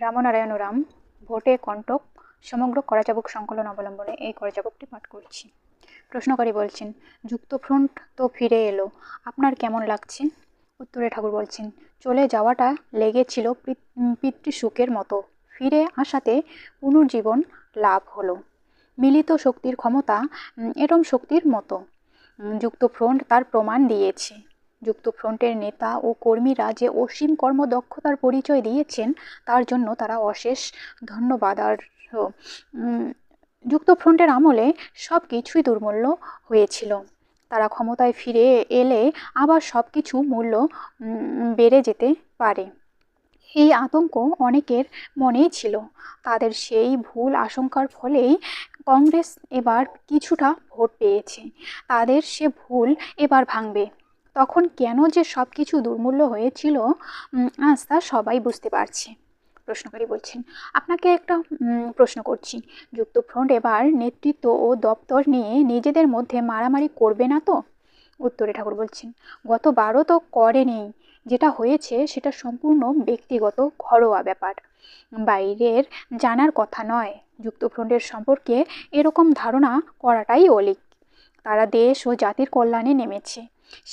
রামনারায়ণ রাম ভোটে কণ্টক সমগ্র করাচাবুক সংকলন অবলম্বনে এই করাচাবুকটি পাঠ করছি। প্রশ্নকারী বলছেন, যুক্তফ্রন্ট তো ফিরে এলো, আপনার কেমন লাগছে? উত্তরে ঠাকুর বলছেন, চলে যাওয়াটা লেগেছিল পিতৃসুখের মতো, ফিরে আসাতে পুনর্জীবন লাভ হলো। মিলিত শক্তির ক্ষমতা এটম শক্তির মতো। যুক্তফ্রন্ট তার প্রমাণ দিয়েছে। যুক্তফ্রন্টের নেতা ও কর্মীরা যে অসীম কর্মদক্ষতার পরিচয় দিয়েছেন তার জন্য তারা অশেষ ধন্যবাদার্হ। যুক্তফ্রন্টের আমলে সব কিছুই দুর্মূল্য হয়েছিল। তারা ক্ষমতায় ফিরে এলে আবার সব কিছু মূল্য বেড়ে যেতে পারে, এই আতঙ্ক অনেকের মনেই ছিল। তাদের সেই ভুল আশঙ্কার ফলেই কংগ্রেস এবার কিছুটা ভোট পেয়েছে। তাদের সে ভুল এবার ভাঙবে। তখন কেন যে সব কিছু দুর্মূল্য হয়েছিল আজ তা সবাই বুঝতে পারছে। প্রশ্নকারী বলছেন, আপনাকে একটা প্রশ্ন করছি, যুক্তফ্রন্ট এবার নেতৃত্ব ও দপ্তর নিয়ে নিজেদের মধ্যে মারামারি করবে না তো? উত্তরে ঠাকুর বলছেন, গতবারও তো করেনি। যেটা হয়েছে সেটা সম্পূর্ণ ব্যক্তিগত ঘরোয়া ব্যাপার, বাইরের জানার কথা নয়। যুক্তফ্রন্টের সম্পর্কে এরকম ধারণা করাটাই অলীক। তারা দেশ ও জাতির কল্যাণে নেমেছে,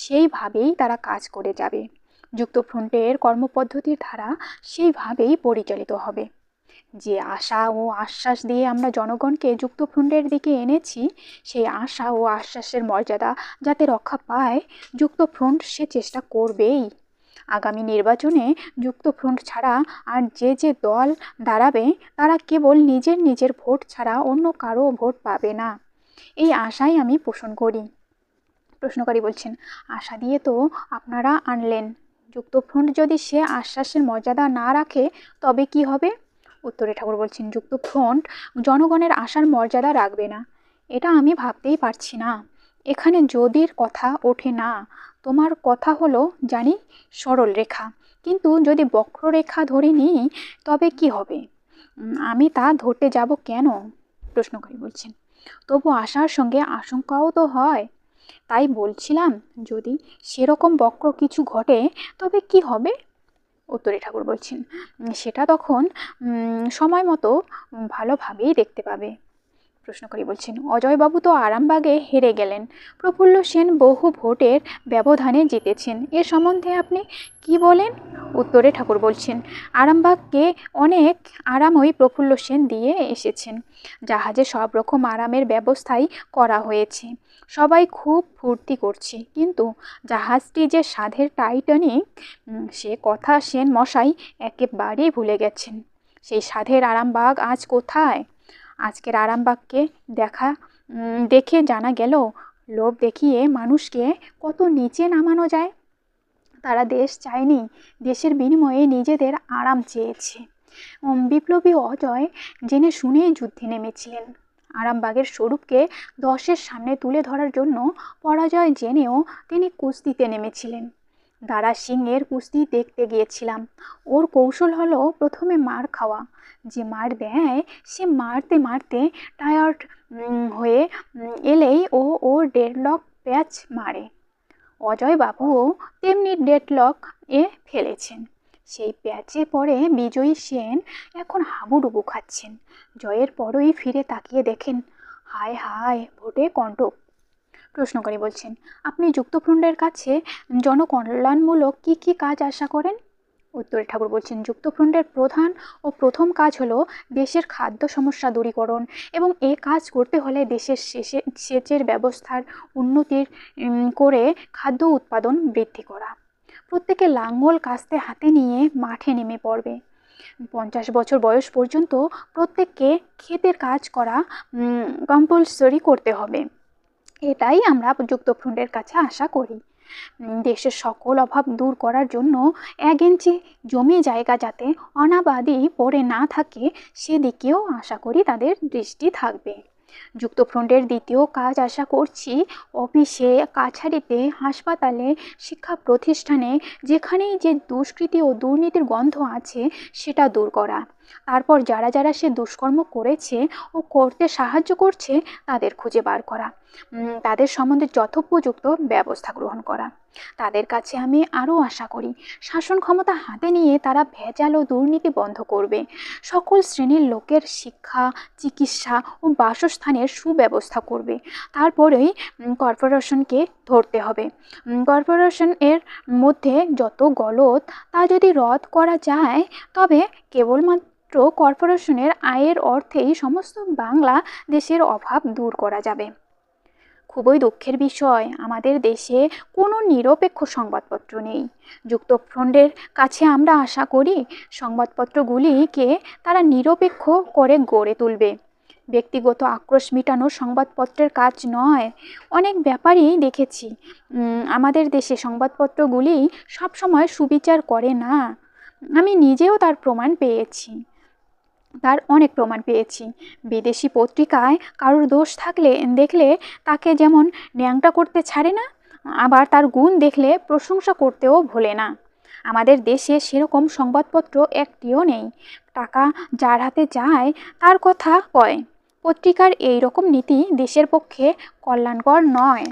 সেইভাবেই তারা কাজ করে যাবে। যুক্তফ্রন্টের কর্মপদ্ধতির ধারা সেইভাবেই পরিচালিত হবে। যে আশা ও আশ্বাস দিয়ে আমরা জনগণকে যুক্তফ্রন্টের দিকে এনেছি, সেই আশা ও আশ্বাসের মর্যাদা যাতে রক্ষা পায়, যুক্তফ্রন্ট সে চেষ্টা করবেই। আগামী নির্বাচনে যুক্তফ্রন্ট ছাড়া আর যে দল দাঁড়াবে তারা কেবল নিজের ভোট ছাড়া অন্য কারো ভোট পাবে না, এই আশাই আমি পোষণ করি। প্রশ্নকারী বলছেন, আশা দিয়ে তো আপনারা আনলেন, যুক্তফ্রন্ট যদি সে আশ্বাসের মর্যাদা না রাখে তবে কি হবে? উত্তরে ঠাকুর বলছেন, যুক্তফ্রন্ট জনগণের আশার মর্যাদা রাখবে না, এটা আমি ভাবতেই পারছি না। এখানে যদির কথা ওঠে না। তোমার কথা হলো জানি সরল রেখা, কিন্তু যদি বক্ররেখা ধরে নিই তবে কি হবে? আমি তা ধরতে যাব কেন? প্রশ্নকারী বলছেন, তবু আশার সঙ্গে আশঙ্কাও তো হয়। তাই বলছিলাম, যদি সেরকম বক্র কিছু ঘটে তবে কি হবে? উত্তরে ঠাকুর বলছেন, সেটা তখন সময় মতো ভালোভাবেই দেখতে পাবে। প্রশ্নকারী বলছেন, অজয়বাবু তো আরামবাগে হেরে গেলেন, প্রফুল্ল সেন বহু ভোটের ব্যবধানে জিতেছেন, এ সম্বন্ধে আপনি কি বলেন? উত্তরে ঠাকুর বলছেন, আরামবাগকে অনেক আরামই প্রফুল্ল সেন দিয়ে এসেছেন। জাহাজে সব রকম আরামের ব্যবস্থাই করা হয়েছে, সবাই খুব ফুর্তি করছে, কিন্তু জাহাজটি যে সাধের টাইটানিক সে কথা সেন মশাই একেবারেই ভুলে গেছেন। সেই সাধের আরামবাগ আজ কোথায়? আজকের আরামবাগকে দেখে জানা গেল লোভ দেখিয়ে মানুষকে কত নিচে নামানো যায়। তারা দেশ চায়নি, দেশের বিনিময়ে নিজেদের আরাম চেয়েছে। বিপ্লবী অজয় জেনে শুনেই যুদ্ধে নেমেছিলেন। আরামবাগের স্বরূপকে 10-এর সামনে তুলে ধরার জন্য পরাজয় জেনেও তিনি কুস্তিতে নেমেছিলেন। দারা সিংয়ের কুস্তি দেখতে গিয়েছিলাম। ওর কৌশল হলো প্রথমে মার খাওয়া। যে মার দেয় সে মারতে মারতে টায়ার্ড হয়ে এলেই ওর ডেডলক প্যাচ মারে। অজয় বাবুও তেমনি ডেডলক ফেলেছেন। সেই প্যাচে পড়ে বিজয়ী সেন এখন হাবুডুবু খাচ্ছেন। জয়ের পরই ফিরে তাকিয়ে দেখেন, হায় হায় ভোটে কণ্টক। প্রশ্নকারী বলছেন, আপনি যুক্তফ্রন্টের কাছে জনকল্যাণমূলক কি কাজ আশা করেন? উত্তরে ঠাকুর বলছেন, যুক্তফ্রন্টের প্রধান ও প্রথম কাজ হলো দেশের খাদ্য সমস্যা দূরীকরণ, এবং এ কাজ করতে হলে দেশের সেচের ব্যবস্থার উন্নতির করে খাদ্য উৎপাদন বৃদ্ধি করা। প্রত্যেকে লাঙ্গল কাস্তে হাতে নিয়ে মাঠে নেমে পড়বে। 50 বছর বয়স পর্যন্ত প্রত্যেককে ক্ষেতের কাজ করা কম্পালসরি করতে হবে। এটাই আমরা যুক্তফ্রন্টের কাছে আশা করি। দেশের সকল অভাব দূর করার জন্য 1 ইঞ্চি জমি জায়গা যাতে অনাবাদি পড়ে না থাকে সেদিকেও আশা করি তাদের দৃষ্টি থাকবে। যুক্তফ্রন্টের দ্বিতীয় কাজ আশা করছি, অফিসে কাছারিতে হাসপাতালে শিক্ষা প্রতিষ্ঠানে যেখানেই যে দুষ্কৃতি ও দুর্নীতির গন্ধ আছে সেটা দূর করা। তারপর যারা সে দুষ্কর্ম করেছে ও করতে সাহায্য করছে তাদের খুঁজে বার করা। তাদের সম্বন্ধে যথোপযুক্ত ব্যবস্থা গ্রহণ করা। তাদের কাছে আমি আরও আশা করি শাসন ক্ষমতা হাতে নিয়ে তারা ভেজাল ও দুর্নীতি বন্ধ করবে। সকল শ্রেণীর লোকের শিক্ষা, চিকিৎসা ও বাসস্থানের সুব্যবস্থা করবে। তারপরেই কর্পোরেশনকে ধরতে হবে। কর্পোরেশন এর মধ্যে যত গলদ তা যদি রদ করা যায়, তবে কেবলমাত্র কর্পোরেশনের আয়ের অর্থেই সমস্ত বাংলা দেশের অভাব দূর করা যাবে। খুবই দুঃখের বিষয়, আমাদের দেশে কোনো নিরপেক্ষ সংবাদপত্র নেই। যুক্তফ্রন্টের কাছে আমরা আশা করি সংবাদপত্রগুলিকে তারা নিরপেক্ষ করে গড়ে তুলবে। ব্যক্তিগত আক্রোশ মেটানো সংবাদপত্রের কাজ নয়। অনেক ব্যাপারই দেখেছি আমাদের দেশে সংবাদপত্রগুলি সবসময় সুবিচার করে না। আমি নিজেও তার অনেক প্রমাণ পেয়েছি। বিদেশি পত্রিকায় কারোর দোষ দেখলে তাকে যেমন ন্যাংটা করতে ছাড়ে না, আবার তার গুণ দেখলে প্রশংসা করতেও ভোলে না। আমাদের দেশে সেরকম সংবাদপত্র একটিও নেই। টাকা যার হাতে যায় তার কথা কয়। পত্রিকার এই রকম নীতি দেশের পক্ষে কল্যাণকর নয়।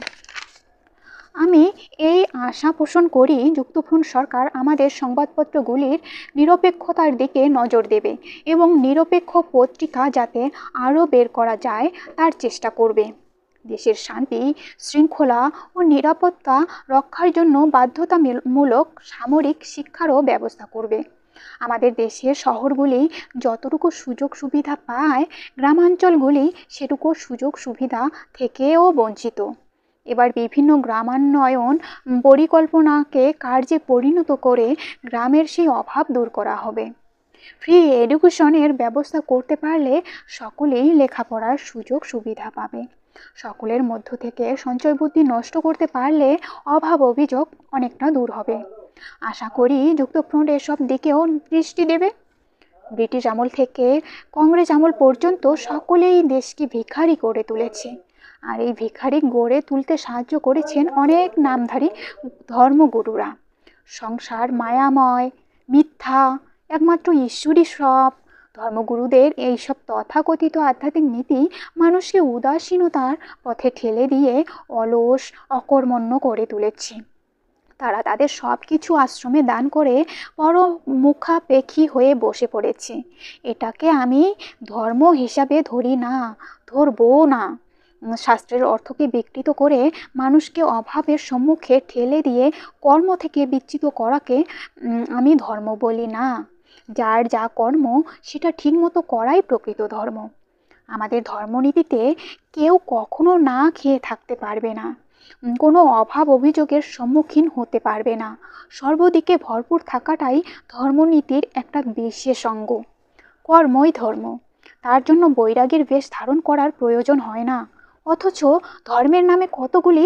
আমি এই আশা পোষণ করি যুক্তফ্রন্ট সরকার আমাদের সংবাদপত্রগুলির নিরপেক্ষতার দিকে নজর দেবে এবং নিরপেক্ষ পত্রিকা যাতে আরও বের করা যায় তার চেষ্টা করবে। দেশের শান্তি, শৃঙ্খলা ও নিরাপত্তা রক্ষার জন্য বাধ্যতামূলক সামরিক শিক্ষারও ব্যবস্থা করবে। আমাদের দেশের শহরগুলি যতটুকু সুযোগ সুবিধা পায়, গ্রামাঞ্চলগুলি সেটুকু সুযোগ সুবিধা থেকেও বঞ্চিত। এবার বিভিন্ন গ্রামান্বয়ন পরিকল্পনাকে কার্যে পরিণত করে গ্রামের সেই অভাব দূর করা হবে। ফ্রি এডুকেশনের ব্যবস্থা করতে পারলে সকলেই লেখাপড়ার সুযোগ সুবিধা পাবে। সকলের মধ্য থেকে সঞ্চয় বুদ্ধি নষ্ট করতে পারলে অভাব অভিযোগ অনেকটা দূর হবে। আশা করি যুক্তফ্রন্ট এসব দিকেও দৃষ্টি দেবে। ব্রিটিশ আমল থেকে কংগ্রেস আমল পর্যন্ত সকলেই দেশকে ভিখারি করে তুলেছে, আর এই ভিখারি গড়ে তুলতে সাহায্য করেছেন অনেক নামধারী ধর্মগুরুরা। সংসার মায়াময়, মিথ্যা, একমাত্র ঈশ্বরই সব। ধর্মগুরুদের এইসব তথাকথিত আধ্যাত্মিক নীতি মানুষকে উদাসীনতার পথে ঠেলে দিয়ে অলস, অকর্মণ্য করে তুলেছে। তারা তাদের সব কিছু আশ্রমে দান করে পরমুখাপেক্ষী হয়ে বসে পড়েছে। এটাকে আমি ধর্ম হিসাবে ধরবো না। শাস্ত্রের অর্থকে বিকৃত করে মানুষকে অভাবের সম্মুখে ঠেলে দিয়ে কর্ম থেকে বিচ্যুত করাকে আমি ধর্ম বলি না। যার যা কর্ম সেটা ঠিকমতো করাই প্রকৃত ধর্ম। আমাদের ধর্মনীতিতে কেউ কখনো না খেয়ে থাকতে পারবে না, কোনো অভাব অভিযোগের সম্মুখীন হতে পারবে না। সর্বদিকে ভরপুর থাকাটাই ধর্মনীতির একটা বিশেষ অঙ্গ। কর্মই ধর্ম। তার জন্য বৈরাগীর বেশ ধারণ করার প্রয়োজন হয় না। অথচ ধর্মের নামে কতগুলি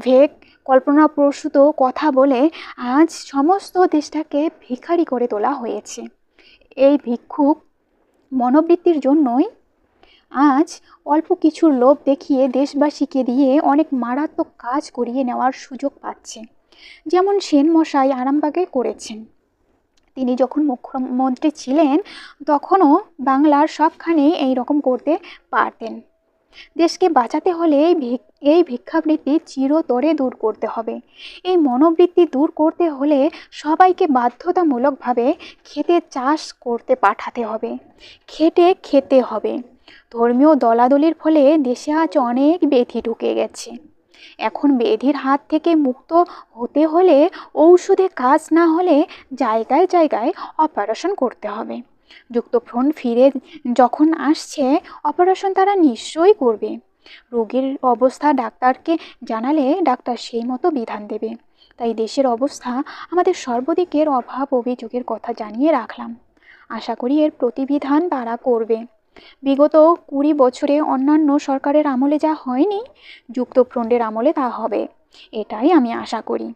ভেক কল্পনাপ্রসূত কথা বলে আজ সমস্ত দেশটাকে ভিখারি করে তোলা হয়েছে। এই ভিক্ষুক মনোবৃত্তির জন্যই আজ অল্প কিছুর লোভ দেখিয়ে দেশবাসীকে দিয়ে অনেক মারাত্মক কাজ করিয়ে নেওয়ার সুযোগ পাচ্ছে, যেমন সেন মশাই আরামবাগে করেছেন। তিনি যখন মুখ্যমন্ত্রী ছিলেন তখনও বাংলার সবখানে এই রকম করতে পারতেন। দেশকে বাঁচাতে হলে এই ভিক্ষাবৃত্তি চিরতরে দূর করতে হবে। এই মনোবৃত্তি দূর করতে হলে সবাইকে বাধ্যতামূলকভাবে খেতে চাষ করতে পাঠাতে হবে, খেটে খেতে হবে। ধর্মীয় দলাদলির ফলে দেশে আজ অনেক ব্যাধি ঢুকে গেছে। এখন ব্যাধির হাত থেকে মুক্ত হতে হলে ঔষধে কাজ না হলে জায়গায় জায়গায় অপারেশন করতে হবে। যুক্তফ্রন্ট ফিরে যখন আসছে অপারেশন তারা নিশ্চয়ই করবে। রোগীর অবস্থা ডাক্তারকে জানালে ডাক্তার সেই মতো বিধান দেবে। তাই দেশের অবস্থা আমাদের সর্বদিকের অভাব অভিযোগের কথা জানিয়ে রাখলাম। আশা করি এর প্রতিবিধান তারা করবে। বিগত 20 বছরে অন্যান্য সরকারের আমলে যা হয়নি, যুক্তফ্রন্টের আমলে তা হবে, এটাই আমি আশা করি।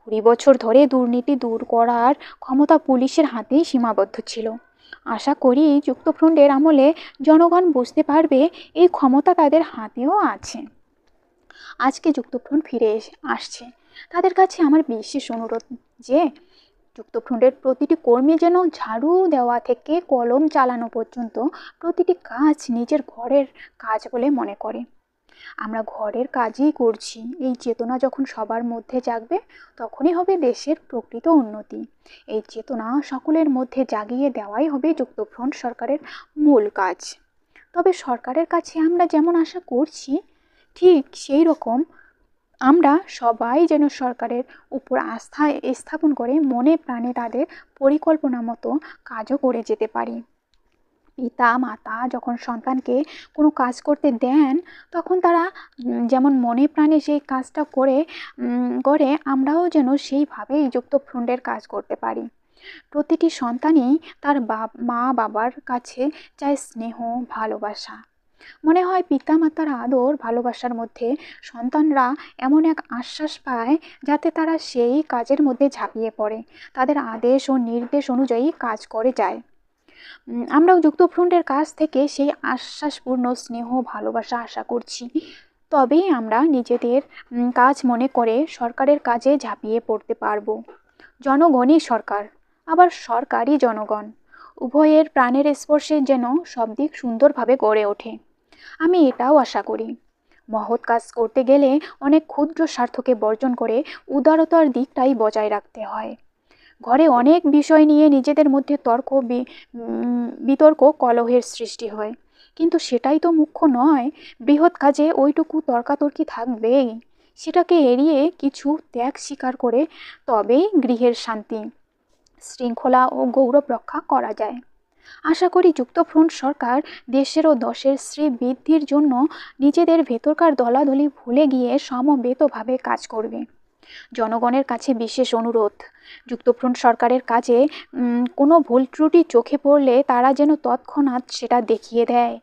20 বছর ধরে দুর্নীতি দূর করার ক্ষমতা পুলিশের হাতেই সীমাবদ্ধ ছিল। আশা করি যুক্তফ্রন্টের আমলে জনগণ বুঝতে পারবে এই ক্ষমতা তাদের হাতেও আছে। আজকে যুক্তফ্রন্ট ফিরে আসছে, তাদের কাছে আমার বিশেষ অনুরোধ যে যুক্তফ্রন্টের প্রতিটি কর্মী যেন ঝাড়ু দেওয়া থেকে কলম চালানো পর্যন্ত প্রতিটি কাজ নিজের ঘরের কাজ বলে মনে করে। আমরা ঘরের কাজই করছি, এই চেতনা যখন সবার মধ্যে জাগবে তখনই হবে দেশের প্রকৃত উন্নতি। এই চেতনা সকলের মধ্যে জাগিয়ে দেওয়াই হবে যুক্তফ্রন্ট সরকারের মূল কাজ। তবে সরকারের কাছে আমরা যেমন আশা করছি, ঠিক সেই রকম আমরা সবাই যেন সরকারের উপর আস্থা স্থাপন করে মনে প্রাণে তাদের পরিকল্পনা মতো কাজও করে যেতে পারি। পিতা মাতা যখন সন্তানকে কোনো কাজ করতে দেন, তখন তারা যেমন মনে প্রাণে সেই কাজটা করে আমরাও যেন সেইভাবেই যুক্তফ্রন্টের কাজ করতে পারি। প্রতিটি সন্তানই তার মা বাবার কাছে চায় স্নেহ, ভালোবাসা। মনে হয় পিতামাতার আদর ভালোবাসার মধ্যে সন্তানরা এমন এক আশ্বাস পায় যাতে তারা সেই কাজের মধ্যে ঝাঁপিয়ে পড়ে, তাদের আদেশ ও নির্দেশ অনুযায়ী কাজ করে যায়। আমরাও যুক্তফ্রন্টের কাছ থেকে সেই আশ্বাসপূর্ণ স্নেহ ভালোবাসা আশা করছি। তবেই আমরা নিজেদের কাজ মনে করে সরকারের কাজে ঝাঁপিয়ে পড়তে পারবো। জনগণই সরকার, আবার সরকারই জনগণ, উভয়ের প্রাণের স্পর্শে যেন সব দিক সুন্দরভাবে গড়ে ওঠে। আমি এটাও আশা করি, মহৎ কাজ করতে গেলে অনেক ক্ষুদ্র স্বার্থকে বর্জন করে উদারতার দিকটাই বজায় রাখতে হয়। ঘরে অনেক বিষয় নিয়ে নিজেদের মধ্যে বিতর্ক কলহের সৃষ্টি হয়, কিন্তু সেটাই তো মুখ্য নয়। বৃহৎ কাজে ওইটুকু তর্কাতর্কি থাকবেই, সেটাকে এড়িয়ে কিছু ত্যাগ স্বীকার করে তবেই গৃহের শান্তি, শৃঙ্খলা ও গৌরব রক্ষা করা যায়। আশা করি যুক্তফ্রন্ট সরকার দেশের ও দশের শ্রীবৃদ্ধির জন্য নিজেদের ভেতরকার দলাদলি ভুলে গিয়ে সমবেতভাবে কাজ করবে। জনগণের কাছে বিশেষ অনুরোধ, যুক্তফ্রন্ট সরকারের কাজে কোনো ভুল ত্রুটি চোখে পড়লে তারা যেন তৎক্ষণাৎ সেটা দেখিয়ে দেয়।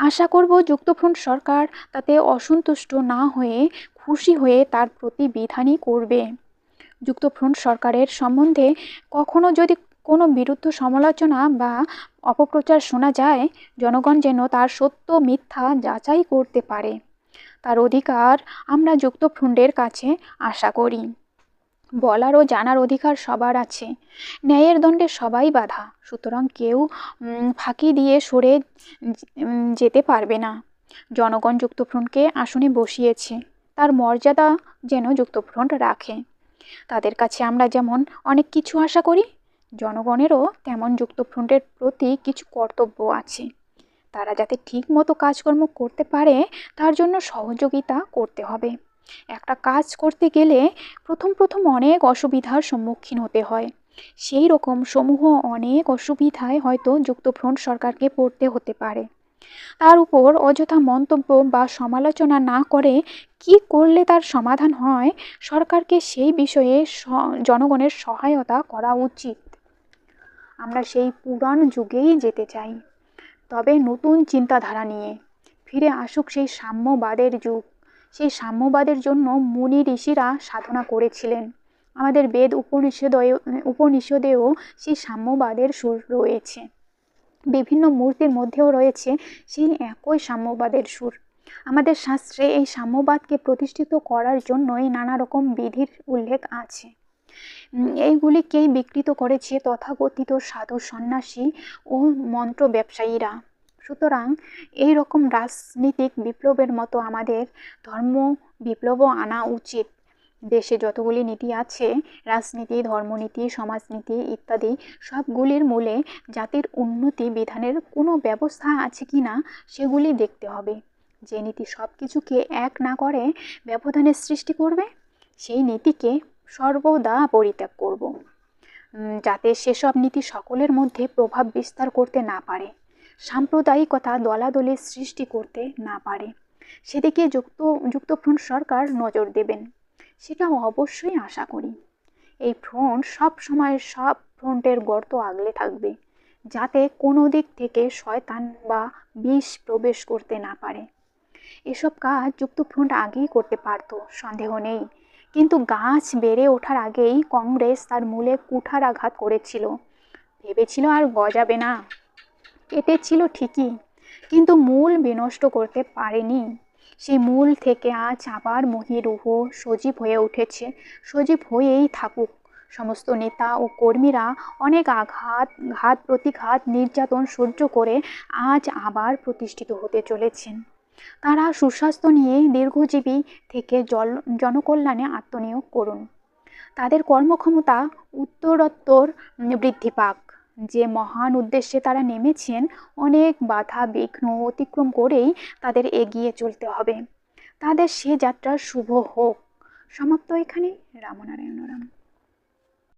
আশা করব যুক্তফ্রন্ট সরকার তাতে অসন্তুষ্ট না হয়ে খুশি হয়ে তার প্রতিবিধানই করবে। যুক্তফ্রন্ট সরকারের সম্বন্ধে কখনো যদি কোনো বিরুদ্ধ সমালোচনা বা অপপ্রচার শোনা যায়, জনগণ যেন তার সত্য মিথ্যা যাচাই করতে পারে। তার অধিকার আমরা যুক্তফ্রন্টের কাছে আশা করি। বলার ও জানার অধিকার সবার আছে, ন্যায়ের দণ্ডে সবাই বাধা, সুতরাং কেউ ফাঁকি দিয়ে সরে যেতে পারবে না। জনগণ যুক্তফ্রন্টকে আসনে বসিয়েছে, তার মর্যাদা যেন যুক্তফ্রন্ট রাখে। তাদের কাছে আমরা যেমন অনেক কিছু আশা করি, জনগণেরও তেমন যুক্তফ্রন্টের প্রতি কিছু কর্তব্য আছে। তারা যাতে ঠিক মতো কাজকর্ম করতে পারে তার জন্য সহযোগিতা করতে হবে। একটা কাজ করতে গেলে প্রথম অনেক অসুবিধার সম্মুখীন হতে হয়, সেই রকম সমূহ অনেক অসুবিধায় হয়তো যুক্তফ্রন্ট সরকারকে পড়তে হতে পারে। তার উপর অযথা মন্তব্য বা সমালোচনা না করে কি করলে তার সমাধান হয়, সরকারকে সেই বিষয়ে জনগণের সহায়তা করা উচিত। আমরা সেই পুরাণ যুগেই যেতে চাই, তবে নতুন চিন্তাধারা নিয়ে। ফিরে আসুক সেই সাম্যবাদের যুগ। সেই সাম্যবাদের জন্য মুনি ঋষিরা সাধনা করেছিলেন। আমাদের বেদ উপনিষদেও সেই সাম্যবাদের সুর রয়েছে। বিভিন্ন মূর্তির মধ্যেও রয়েছে সেই একই সাম্যবাদের সুর। আমাদের শাস্ত্রে এই সাম্যবাদকে প্রতিষ্ঠিত করার জন্যই নানা রকম বিধির উল্লেখ আছে। এইগুলিকেই বিকৃত করেছে তথাকথিত সাধু সন্ন্যাসী ও মন্ত্র ব্যবসায়ীরা। সুতরাং এই রকম রাজনীতিক বিপ্লবের মতো আমাদের ধর্ম বিপ্লবও আনা উচিত। দেশে যতগুলি নীতি আছে, রাজনীতি, ধর্মনীতি, সমাজনীতি ইত্যাদি, সবগুলির মূলে জাতির উন্নতি বিধানের কোনো ব্যবস্থা আছে কি না সেগুলি দেখতে হবে। যে নীতি সব কিছুকে এক না করে ব্যবধানের সৃষ্টি করবে, সেই নীতিকে সর্বদা পরিত্যাগ করব, যাতে সেসব নীতি সকলের মধ্যে প্রভাব বিস্তার করতে না পারে, সাম্প্রদায়িকতা দলাদলির সৃষ্টি করতে না পারে। সেদিকে যুক্তফ্রন্ট সরকার নজর দেবেন, সেটা অবশ্যই আশা করি। এই ফ্রন্ট সব সময় সব ফ্রন্টের গর্ত আগলে থাকবে, যাতে কোনো দিক থেকে শয়তান বা বিষ প্রবেশ করতে না পারে। এসব কাজ যুক্তফ্রন্ট আগেই করতে পারত, সন্দেহ নেই, কিন্তু গাছ বেড়ে ওঠার আগেই কংগ্রেস তার মূলে কুঠার আঘাত করেছিল। ভেবেছিল আর গজাবে না, কেটেছিল ঠিকই, কিন্তু মূল বিনষ্ট করতে পারেনি। সেই মূল থেকে আজ আবার মহীরুহ সজীব হয়ে উঠেছে, সজীব হয়েই থাকুক। সমস্ত নেতা ও কর্মীরা অনেক ঘাত প্রতিঘাত নির্যাতন সহ্য করে আজ আবার প্রতিষ্ঠিত হতে চলেছেন। তারা সুস্বাস্থ্য নিয়ে দীর্ঘজীবী থেকে জনকল্যাণে আত্মনিয়োগ করুন। তাদের কর্মক্ষমতা উত্তরোত্তর বৃদ্ধি পাক। যে মহান উদ্দেশ্যে তারা নেমেছেন, অনেক বাধা বিঘ্ন অতিক্রম করেই তাদের এগিয়ে চলতে হবে। তাদের সে যাত্রা শুভ হোক। সমাপ্ত এখানে। রামনারায়ণ রাম।